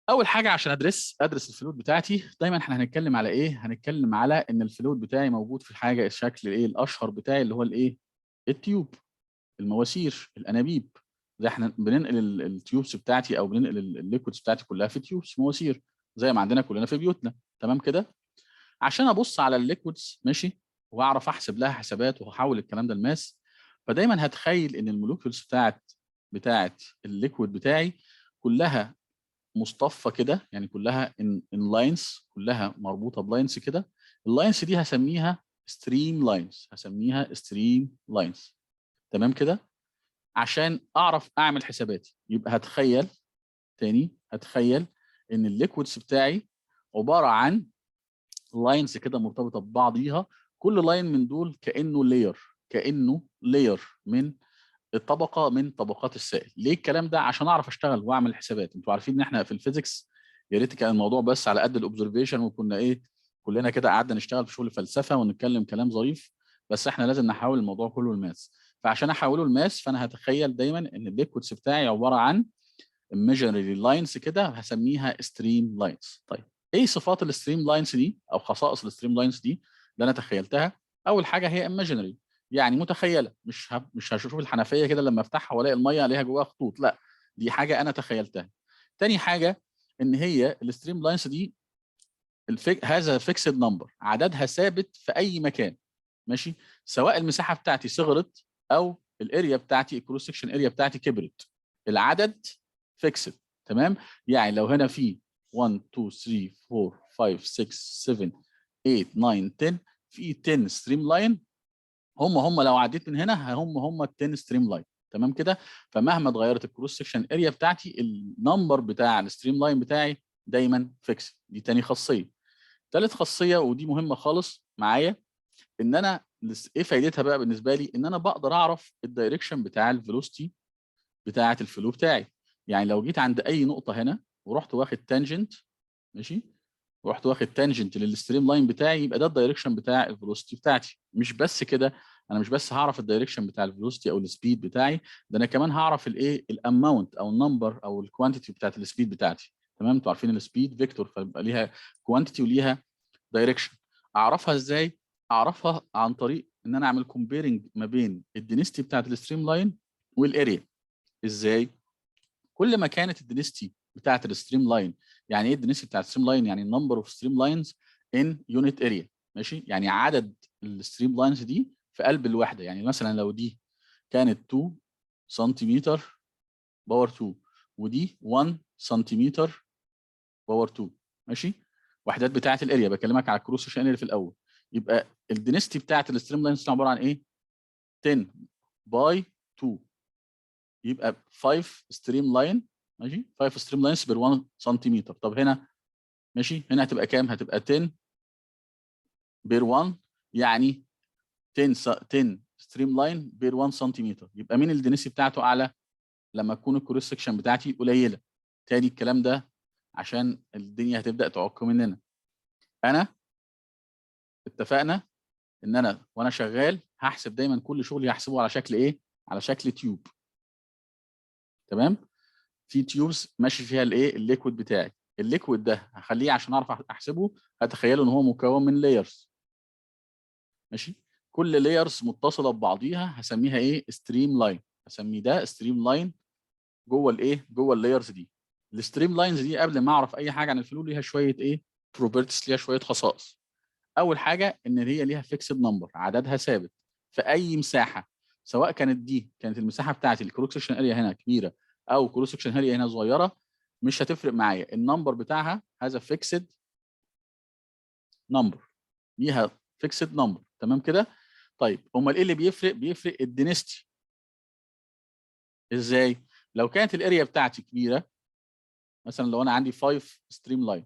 اول حاجه عشان ادرس الفلود بتاعتي، دايما احنا هنتكلم على ايه؟ هنتكلم على ان الفلود بتاعي موجود في الحاجه الشكل ايه الاشهر بتاعي اللي هو الايه؟ التيوب، المواسير، الانابيب. زي احنا بننقل التيوبس بتاعتي او بننقل الليكويدز بتاعتي كلها في تيوبس، مواسير، زي ما عندنا كلنا في بيوتنا. تمام كده؟ عشان ابص على الليكويدز ماشي واعرف احسب لها حسابات واحول الكلام ده لماس، فدايما هتخيل ان المولوكيولز بتاعت الليكويد بتاعي كلها مصطفى كده، يعني كلها ان لاينز، كلها مربوطه بلاينز كده. اللاينز دي هسميها ستريم لاينز، هسميها ستريم لاينز. تمام كده؟ عشان اعرف اعمل حساباتي يبقى هتخيل ان الليكويدز بتاعي عباره عن لاينز كده مرتبطه ببعضيها. كل لاين من دول كانه لاير من الطبقه من طبقات السائل. ليه الكلام ده؟ عشان اعرف اشتغل واعمل حسابات. انتوا عارفين ان احنا في الفيزيكس يا ريت كان الموضوع بس على قد الاوبزرفيشن وكنا ايه، كلنا كده قعدنا نشتغل في شغل فلسفه ونتكلم كلام ظريف، بس احنا لازم نحول الموضوع كله لماس. فعشان احوله لماس فانا هتخيل دايما ان الليكويدز بتاعي عباره عن imaginary لاينز كده، هسميها ستريم لاينز. طيب ايه صفات الستريم لاينز دي او خصائص الستريم لاينز دي اللي انا تخيلتها؟ اول حاجه هي imaginary، يعني متخيله، مش هشوف الحنفيه كده لما افتحها والاقي الميه عليها جواها خطوط، لا، دي حاجه انا تخيلتها. تاني حاجه ان هي الستريم لاينز دي هذا فيكسد نمبر، عددها ثابت في اي مكان، ماشي، سواء المساحه بتاعتي صغرت او الاريا بتاعتي الكروس سكشن اريا بتاعتي كبرت، العدد فيكسد. تمام؟ يعني لو هنا في 1 2 3 4 5 6 7 8 9 10، في 10 ستريم لاين، هم لو عديت من هنا هم ال 10 ستريم لاين. تمام كده؟ فمهما اتغيرت الكروس سكشن اريا بتاعتي، النمبر بتاع الستريم لاين بتاعي دايما فيكس. دي تاني خاصيه. ثالث خاصيه ودي مهمه خالص معايا، ان انا ايه فايدتها بقى بالنسبه لي؟ ان انا بقدر اعرف الدايركشن بتاع الفيلوسيتي بتاعه الفلو بتاعي. يعني لو جيت عند اي نقطه هنا ورحت واخد تانجنت، ماشي، ورحت واخد تانجنت للستريم لاين بتاعي، يبقى ده الدايركشن بتاع الفيلوسيتي بتاعتي. مش بس كده، انا مش بس هعرف الدايركشن بتاع الفيلوسيتي او السبيد بتاعي، ده انا كمان هعرف الايه، الاماونت او النمبر او الكوانتيتي بتاعت السبيد بتاعتي. تمام؟ انتوا عارفين السبيد فيكتور، فبيبقى ليها كوانتيتي وليها دايركشن. اعرفها ازاي؟ اعرفها عن طريق ان انا اعمل كومبيرنج ما بين الدنستي بتاعت الستريم لاين والاريا. ازاي؟ كل ما كانت الدنستي بتاعت الستريم لاين، يعني ايه الدنستي بتاعت الستريم لاين؟ يعني النمبر اوف ستريم لاينز ان يونت اريا، ماشي، يعني عدد الستريم لاينز دي في قلب الوحده. يعني مثلا لو دي كانت 2 سنتيمتر باور 2 ودي 1 سنتيمتر باور 2، ماشي، وحدات بتاعه الاريا، بكلمك على الكروس سكشن اريا في الاول، يبقى الدنستي بتاعه الستريم لاينز عباره عن ايه؟ 10 باي 2، يبقى 5 ستريم لاين، ماشي، 5 ستريم لاينز بير 1 سنتيمتر. طب هنا ماشي، هنا هتبقى كام؟ هتبقى 10 بير 1، يعني 10 ستريم لاين بير 1 سنتيمتر. يبقى مين الدنسي بتاعته اعلى؟ لما تكون الكروس سكشن بتاعتي قليله. تاني الكلام ده عشان الدنيا هتبدا تعك مننا. انا اتفقنا ان انا وانا شغال هحسب دايما كل شغلي هحسبه على شكل ايه؟ على شكل تيوب. تمام؟ في تيوبس ماشي فيها الايه، الليكويد بتاعي. الليكويد ده هخليه عشان اعرف احسبه، هتخيلوا ان هو مكون من لايرز، ماشي، كل لايرز متصله ببعضيها هسميها ايه؟ ستريم لاين. هسميه ده ستريم لاين جوه الايه، جوه اللايرز دي. الستريم لاينز دي قبل ما اعرف اي حاجه عن الفلو ليها شويه ايه، بروبرتيز، ليها شويه خصائص. اول حاجه ان هي ليها فيكسد نمبر، عددها ثابت في اي مساحه، سواء كانت المساحه بتاعتي الكروس سكشن اريا هنا كبيره او كروس سكشن اريا هنا صغيره، مش هتفرق معايا، النمبر بتاعها هذا فيكسد نمبر، ليها فيكسد نمبر. تمام كده؟ طيب امال ايه اللي بيفرق؟ بيفرق الدنستي. ازاي؟ لو كانت الاريا بتاعتي كبيره، مثلا لو انا عندي 5 ستريم لاين،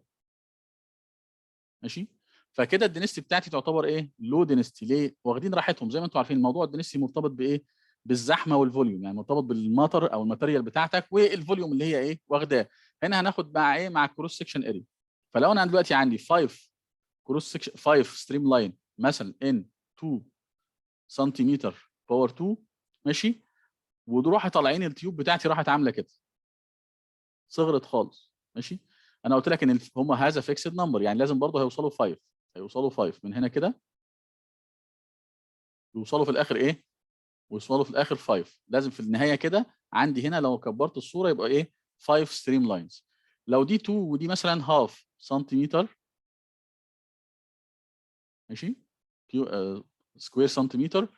ماشي، فكده الدنستي بتاعتي تعتبر ايه؟ لو دنستي. ليه؟ واخدين راحتهم. زي ما انتم عارفين الموضوع الدنستي مرتبط بايه؟ بالزحمه والفوليوم، يعني مرتبط بالماتر او الماتيريال بتاعتك والفوليوم اللي هي ايه، واخداه. هنا هناخد مع ايه؟ مع الكروس سكشن اريا. فلو انا دلوقتي عندي 5 ستريم لاين مثلا ان 2 سنتيمتر باور 2، ماشي، ودول راحوا طالعين التيوب بتاعتي راحت عامله كده، صغرت خالص، ماشي، انا قلت لك ان هم هذا فيكسد نمبر، يعني لازم برضه هيوصلوا 5، هيوصلوا 5 من هنا كده، يوصلوا في الاخر ايه؟ ويوصلوا في الاخر 5. لازم في النهايه كده عندي هنا لو كبرت الصوره يبقى ايه؟ 5 ستريم لاينز. لو دي 2 ودي مثلا هاف سنتيمتر، ماشي، سكوير سنتيمتر،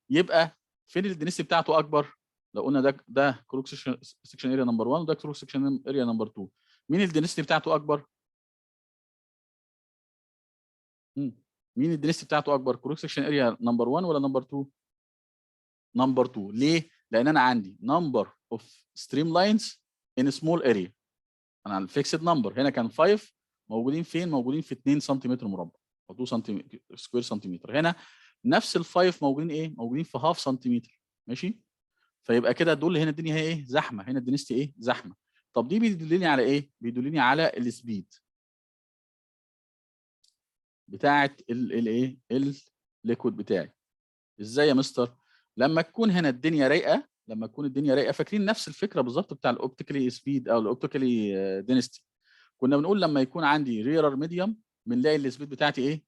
يبقى فين الدنسيتي بتاعته اكبر؟ لو قلنا ده كروس سكشن اريا نمبر 1 وده كروس سكشن اريا نمبر 2، مين الدنسيتي بتاعته اكبر؟ مين الدنسيتي بتاعته اكبر؟ كروس سكشن اريا نمبر 1 ولا نمبر 2؟ نمبر 2. ليه؟ لان انا عندي نمبر اوف ستريم لاينز ان سمول اريا. انا الفيكسد نمبر هنا كان 5، موجودين فين؟ موجودين في 2 سنتيمتر مربع او 2 سنتيمتر سكوير سنتيمتر. هنا نفس ال5 موجودين ايه؟ موجودين في هاف سنتيمتر، ماشي. فيبقى كده دول هنا الدنيا هي ايه؟ زحمه. هنا الدنستي ايه؟ زحمه. طب دي بيدلني على ايه؟ بيدلني على السبيد بتاعه الايه؟ الليكويد بتاعي. ازاي يا مستر؟ لما تكون هنا الدنيا رايقه، لما تكون الدنيا رايقه، فاكرين نفس الفكره بالظبط بتاع الاوبتيكالي سبيد او الاوبتيكالي دينستي. كنا بنقول لما يكون عندي ريرر ميديوم بنلاقي السبيد بتاعتي ايه؟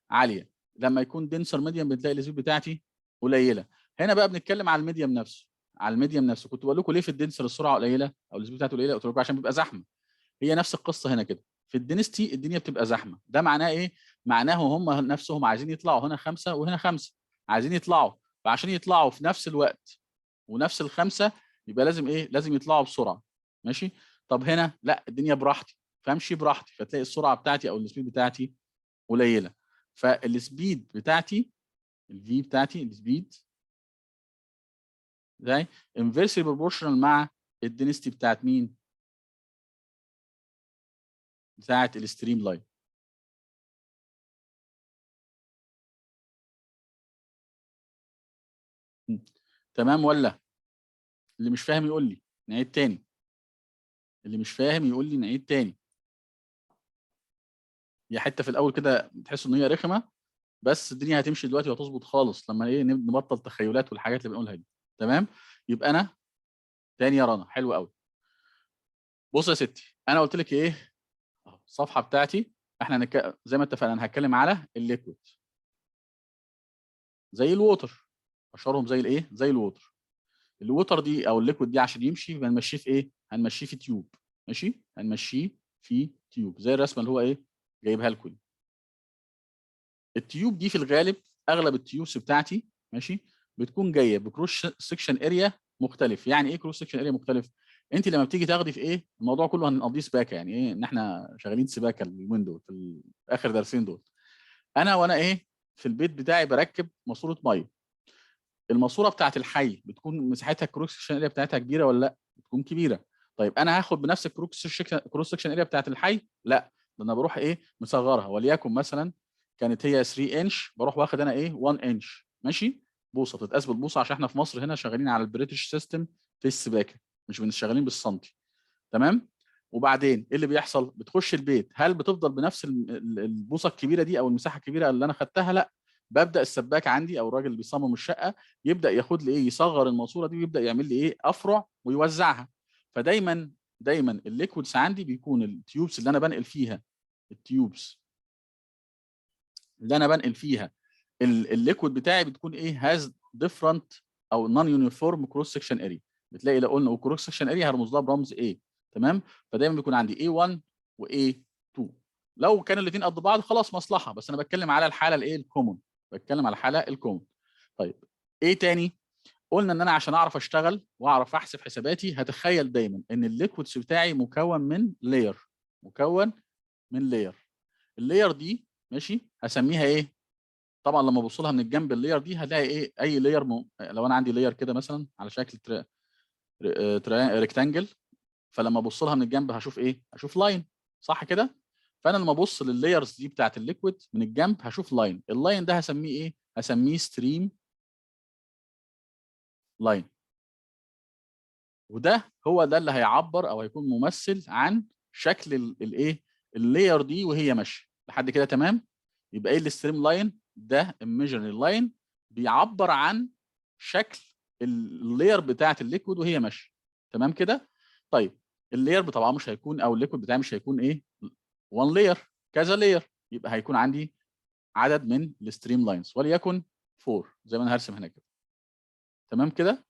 عاليه. لما يكون دنسر ميديوم بتلاقي السبيد بتاعتي قليله. هنا بقى بنتكلم على الميديوم نفسه، على الميديوم نفسه. كنت بقول لكم ليه في الدنسر السرعه قليله او السبيد بتاعته قليله؟ قلت لكم عشان بيبقى زحمه. هي نفس القصه هنا كده. في الدنستي الدنيا بتبقى زحمه. ده معناه ايه؟ معناه هم نفسهم عايزين يطلعوا هنا 5 وهنا 5، عايزين يطلعوا. فعشان يطلعوا في نفس الوقت ونفس الخمسه يبقى لازم ايه؟ لازم يطلعوا بسرعه، ماشي. طب هنا لا، الدنيا براحتي، فامشي براحتي، فتلاقي السرعه بتاعتي او السبيد بتاعتي قليله. فالسبيد بتاعتي، الفي بتاعتي السبيد زي انفيرسلي بروبورشنال مع الدنستي بتاعت مين؟ بتاعت الستريم لاين. تمام ولا؟ اللي مش فاهم يقول لي نعيد تاني. اللي مش فاهم يقول لي نعيد تاني. هي حته في الاول كده تحس ان هي رخمه، بس الدنيا هتمشي دلوقتي وهتظبط خالص لما ايه؟ نبطل تخيلات والحاجات اللي بنقولها دي. تمام. يبقى انا تاني يا رنا، حلو قوي. بص يا ستي، انا قلت لك ايه؟ الصفحه بتاعتي احنا زي ما اتفقنا انا هتكلم على الليكويد زي الووتر. اشهرهم زي الايه؟ زي الووتر. الووتر دي او الليكويد دي عشان يمشي هنمشيه في ايه؟ هنمشيه في تيوب، ماشي، هنمشيه في تيوب زي الرسمه اللي هو ايه؟ جايبها لكم. التيوب دي في الغالب اغلب التيوبس بتاعتي، ماشي، بتكون جايه بكروس سكشن اريا مختلف. يعني ايه كروس سكشن اريا مختلف؟ انت لما بتيجي تاخدي في ايه؟ الموضوع كله هنقضيه سباكه، يعني ايه؟ ان احنا شغالين سباكه اليومين دول في اخر درسين دول. وانا ايه؟ في البيت بتاعي بركب ماسوره ميه. الماسوره بتاعت الحي بتكون مساحتها الكروس سكشن اريا بتاعتها كبيره ولا لا؟ بتكون كبيره. طيب انا هاخد بنفس كروس سكشن اريا بتاعت الحي؟ لا، ده انا بروح ايه؟ مصغرها. وليكن مثلا كانت هي 3 انش، بروح واخد انا ايه؟ 1 انش، ماشي. بوصه بتتقاس بالبوصه عشان احنا في مصر هنا شغالين على البريتش سيستم في السباكه، مش شغالين بالسنتي. تمام. وبعدين ايه اللي بيحصل؟ بتخش البيت، هل بتفضل بنفس البوصه الكبيره دي او المساحه الكبيره اللي انا خدتها؟ لا. ببدا السباك عندي او الراجل اللي بيصمم الشقه يبدا ياخد لي ايه؟ يصغر الماسوره دي ويبدا يعمل لي ايه؟ افرع ويوزعها. فدايما دايما الليكويدز عندي بيكون التيوبس اللي انا بنقل فيها، التيوبس اللي انا بنقل فيها الليكويد بتاعي بتكون ايه؟ هاز ديفرنت او نون يونيفورم كروس سكشن اريا. بتلاقي لو قلنا كروس سكشن اريا هرمز لها برمز ايه؟ تمام. فدايما بيكون عندي A1 و A2. لو كانوا الاثنين قد بعض خلاص مصلحه، بس انا بتكلم على الحاله الايه؟ الكومون. بتكلم على الحاله الكومون. طيب ايه تاني؟ قلنا ان انا عشان اعرف اشتغل واعرف احسب حساباتي هتخيل دايما ان الليكويدز بتاعي مكون من لاير. مكون من لاير. اللاير دي ماشي هسميها ايه؟ طبعا لما ابص لها من الجنب اللاير دي هلاقي ايه؟ اي لاير لو انا عندي لاير كده مثلا على شكل ريكتانجل، فلما ابص لها من الجنب هشوف ايه؟ هشوف لاين، صح كده؟ فانا لما ابص لللايرز دي بتاعت الليكويد من الجنب هشوف لاين. اللاين ده هسميه ايه؟ هسميه ستريم لاين. وده هو ده اللي هيعبر او هيكون ممثل عن شكل الايه؟ اللاير دي وهي ماشيه لحد كده. تمام. يبقى ايه الستريم لاين ده؟ imaginary لاين بيعبر عن شكل اللاير بتاعت الليكويد وهي ماشيه. تمام كده. طيب اللاير طبعا مش هيكون، او الليكويد بتاعي مش هيكون ايه 1 لاير، كذا لاير، يبقى هيكون عندي عدد من الستريم لاينز وليكن 4 زي ما انا هرسم هنا كده. تمام كده؟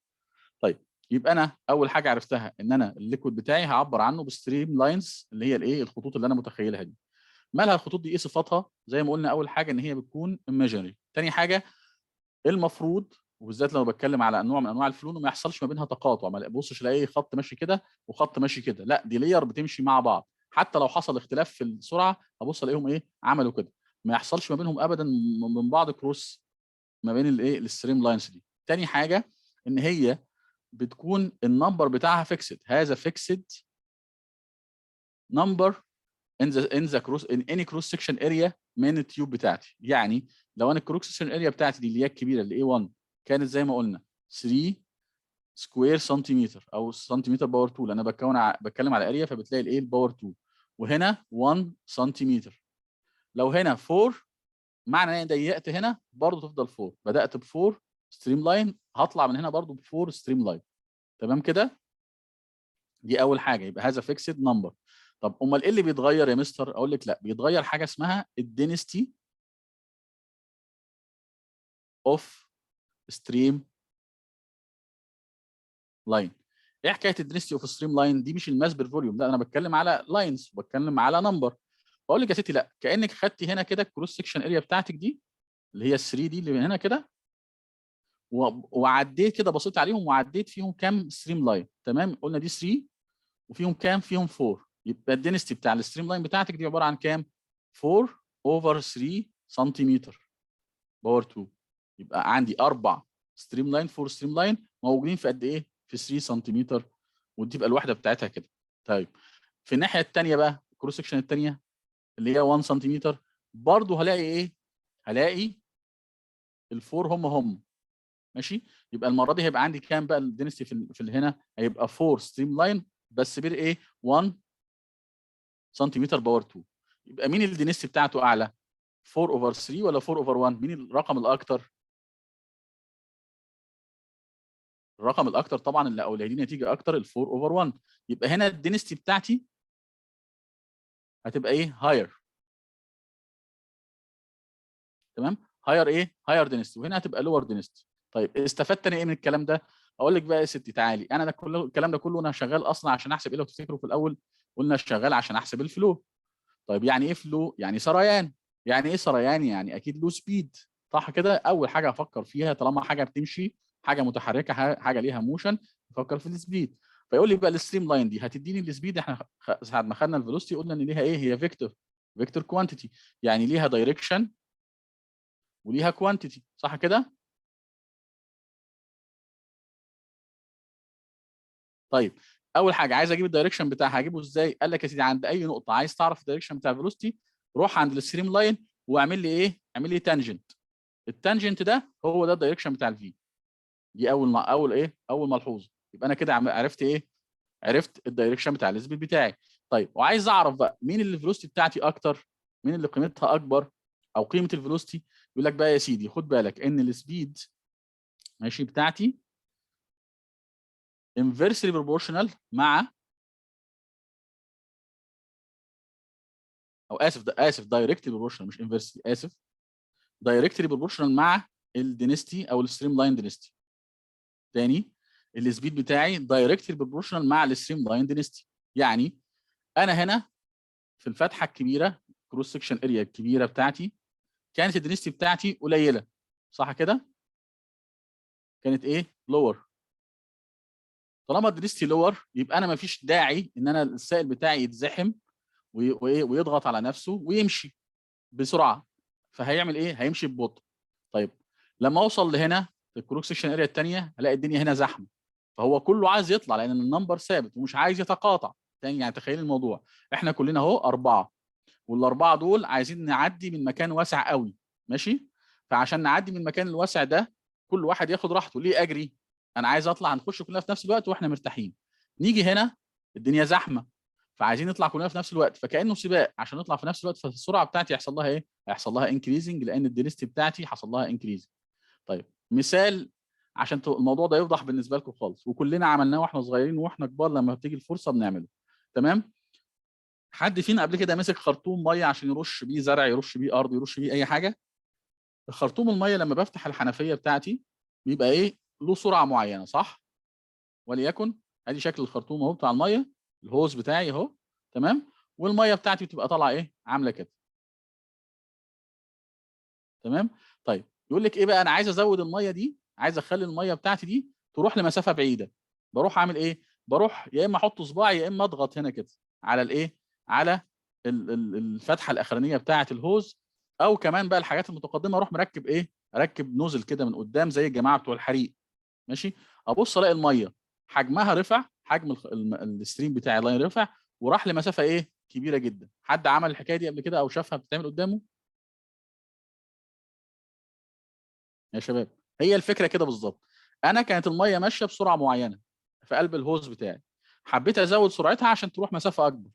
طيب يبقى انا اول حاجه عرفتها ان انا الليكويد بتاعي هعبر عنه بستريم لاينز، اللي هي الايه الخطوط اللي انا متخيلها دي. مالها الخطوط دي؟ ايه صفاتها؟ زي ما قلنا اول حاجه ان هي بتكون imaginary. تاني حاجه المفروض، وبالذات لما بتكلم على نوع من انواع الفلو، ما يحصلش ما بينها تقاطع، ما ابصش الاقي خط ماشي كده وخط ماشي كده، لا دي لير بتمشي مع بعض، حتى لو حصل اختلاف في السرعه ابص الاقيهم ايه عملوا كده، ما يحصلش ما بينهم ابدا من بعض كروس ما بين الايه الستريم لاينز دي. تاني حاجه ان هي بتكون النمبر بتاعها فيكسد، هذا فيكسد نمبر ان ذا كروس ان اني كروس سكشن اريا من التيوب بتاعتي. يعني لو انا الكروس سكشن اريا بتاعتي دي اللي هي الكبيره اللي A1 كانت زي ما قلنا 3 سكوير سنتيمتر او سنتيمتر باور 2، لان انا بتكلم على اريا فبتلاقي الايه الباور 2، وهنا 1 سنتيمتر. لو هنا 4 معنى ان انا ضيقت هنا برضه تفضل 4، بدات ب 4 ستريم لاين هطلع من هنا برضه ب 4 ستريم لاين. تمام كده؟ دي اول حاجه، يبقى هذا فيكسد نمبر. طب امال ايه اللي بيتغير يا مستر؟ اقول لك لا، بيتغير حاجه اسمها الدينستي اوف ستريم لاين. ايه حكايه الدينستي اوف ستريم لاين دي؟ مش الماس بير فوليوم، لا انا بتكلم على لاينز، بتكلم على نمبر. بقول لك يا ستي لا، كانك خدتي هنا كده الكروس سكشن اريا بتاعتك دي اللي هي ال 3 دي اللي من هنا كده، وعديت كده بصيت عليهم وعديت فيهم كام ستريم لاين. تمام؟ قلنا دي 3 وفيهم كام؟ فيهم 4. يبقى الدنستي بتاع الستريم لاين بتاعتك دي عباره عن كام؟ 4 اوفر 3 سنتيمتر باور 2. يبقى عندي 4 ستريم لاين، 4 ستريم لاين موجودين في قد ايه؟ في 3 سنتيمتر، ودي تبقى الوحده بتاعتها كده. طيب في الناحيه الثانيه بقى الكروس سكشن الثانيه اللي هي 1 سنتيمتر، برضه هلاقي ايه؟ هلاقي الفور هم ماشي. يبقى المره دي هيبقى عندي كام بقى الدنسيتي في هنا؟ هيبقى 4 ستريم لاين بس بير ايه 1 سنتيمتر باور 2. يبقى مين الدنسيتي بتاعته اعلى؟ 4 اوفر 3 ولا 4 اوفر 1؟ مين الرقم الاكثر؟ الرقم الاكثر طبعا اللي او اللي هيديني نتيجه اكتر ال 4 اوفر 1. يبقى هنا الدنسيتي بتاعتي هتبقى ايه؟ هاير. تمام؟ هاير ايه؟ هاير دنسيتي، وهنا هتبقى لور دنسيتي. طيب استفدت انا ايه من الكلام ده؟ اقول لك بقى يا ستي تعالي، انا ده كله الكلام ده كله انا شغال اصلا عشان احسب ايه؟ لو تفتكروا في الاول قلنا شغال عشان احسب الفلو. طيب يعني ايه فلو؟ يعني سريان. يعني ايه سريان؟ يعني اكيد له سبيد، صح كده؟ اول حاجه افكر فيها طالما حاجه بتمشي، حاجه متحركه، حاجه ليها موشن، افكر في السبيد. فيقول لي بقى الستريم لاين دي هتديني السبيد. احنا ساعه ما خدنا الفيلوسيتي قلنا ان ليها ايه؟ هي فيكتور، فيكتور كوانتيتي، يعني ليها دايركشن وليها كوانتيتي، صح كده؟ طيب اول حاجه عايز اجيب الدايركشن بتاعها، هجيبه ازاي؟ قال لك يا سيدي عند اي نقطه عايز تعرف الدايركشن بتاع الفيلوسيتي، روح عند الستريم لاين واعمل لي ايه؟ اعمل لي تانجنت. التانجنت ده هو ده الدايركشن بتاع الفي. دي اول ايه؟ اول ملحوظه. يبقى انا كده عرفت ايه؟ عرفت الدايركشن بتاع السبيد بتاعي. طيب وعايز اعرف بقى مين اللي الفيلوسيتي بتاعتي اكتر، مين اللي قيمتها اكبر او قيمه الفيلوسيتي. يقول لك بقى يا سيدي خد بالك ان السبيد ماشي بتاعتي انفرسلي بروبورشنال مع، او اسف دايركتلي بروبورشنال مش انفرسلي، اسف، دايركتلي بروبورشنال مع الدينستي او الستريم لاين دينستي. تاني، السبيد بتاعي دايركتلي بروبورشنال مع الستريم لاين دينستي. يعني انا هنا في الفتحه الكبيره، كروس سكشن اريا الكبيره بتاعتي، كانت الدنسيتي بتاعتي قليله، صح كده؟ كانت ايه؟ لور. طالما الدنسيتي لور يبقى انا ما فيش داعي ان انا السائل بتاعي يتزحم ويضغط على نفسه ويمشي بسرعه. فهيعمل ايه؟ هيمشي ببطء. طيب لما اوصل لهنا في الكروس سكشن اريا الثانيه هلاقي الدنيا هنا زحمه، فهو كله عايز يطلع لان النمبر ثابت ومش عايز يتقاطع. تاني يعني تخيل الموضوع، احنا كلنا اهو 4، والاربعه دول عايزين نعدي من مكان واسع قوي، ماشي؟ فعشان نعدي من المكان الواسع ده كل واحد ياخد راحته. ليه اجري؟ انا عايز اطلع هنخش كلنا في نفس الوقت واحنا مرتاحين. نيجي هنا الدنيا زحمه، فعايزين نطلع كلنا في نفس الوقت، فكانه سباق عشان نطلع في نفس الوقت. فالسرعه بتاعتي يحصل لها ايه؟ هيحصل لها انكريزنج لان الدنسيتي بتاعتي حصل لها انكريزنج. طيب مثال عشان الموضوع ده يوضح بالنسبه لكم خالص، وكلنا عملناه واحنا صغيرين واحنا كبار لما بتيجي الفرصه بنعمله. تمام. حد فينا قبل كده مسك خرطوم ميه عشان يرش بيه زرع، يرش بيه ارض، يرش بيه اي حاجه؟ الخرطوم الميه لما بفتح الحنفيه بتاعتي بيبقى ايه؟ له سرعه معينه، صح؟ وليكن ادي شكل الخرطوم اهو بتاع الميه، الهوز بتاعي اهو، تمام. والميه بتاعتي بتبقى طالعه ايه؟ عامله كده، تمام. طيب يقول لك ايه بقى؟ انا عايز ازود الميه دي، عايز اخلي الميه بتاعتي دي تروح لمسافه بعيده. بروح اعمل ايه؟ بروح يا اما احط صباعي يا اما اضغط هنا كده على الايه؟ على الفتحه الاخرانيه بتاعه الهوز. او كمان بقى الحاجات المتقدمه اروح مركب ايه؟ اركب نوزل كده من قدام زي الجماعه بتوع الحريق، ماشي. ابص الاقي الميه حجمها رفع، حجم الستريم بتاعي اللاين رفع وراح لمسافه ايه؟ كبيره جدا. حد عمل الحكايه دي قبل كده او شافها بتتعمل قدامه يا شباب؟ هي الفكره كده بالظبط. انا كانت الميه ماشيه بسرعه معينه في قلب الهوز بتاعي، حبيت ازود سرعتها عشان تروح مسافه اكبر.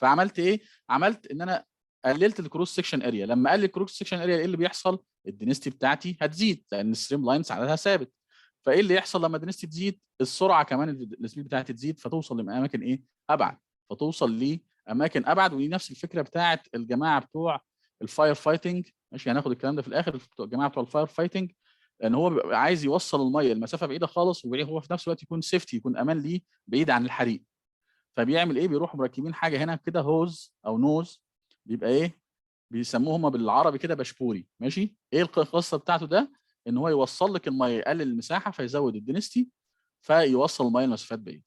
فعملت ايه؟ عملت ان انا قللت الكروس سكشن اريا. لما اقلل الكروس سكشن اريا ايه اللي بيحصل؟ الدنستي بتاعتي هتزيد لان الستريم لاينز عددها ثابت. فايه اللي يحصل لما الدنستي تزيد؟ السرعه كمان السبيد بتاعتي تزيد، فتوصل لاماكن ايه؟ ابعد. فتوصل لاماكن ابعد. ودي نفس الفكره بتاعت الجماعه بتوع الفاير فايتنج، ماشي. هناخد الكلام ده في الاخر. الجماعه بتوع الفاير فايتنج لان هو بيبقى عايز يوصل الميه لمسافه بعيده خالص، وهو في نفس الوقت يكون سيفتي، يكون امان ليه بعيد عن الحريق. فبيعمل ايه؟ بيروحوا مركبين حاجه هنا كده هوز او نوز، بيبقى ايه؟ بيسموه هم بالعربي كده بشبوري، ماشي. ايه القصه بتاعته ده؟ ان هو يوصل لك الميه، يقلل المساحه فيزود الدنستي، فيوصل الميه لمسافات بعيده.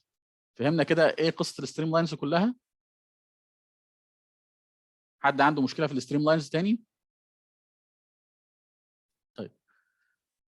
فهمنا كده ايه قصه الستريم لاينز كلها؟ حد عنده مشكله في الستريم لاينز تاني؟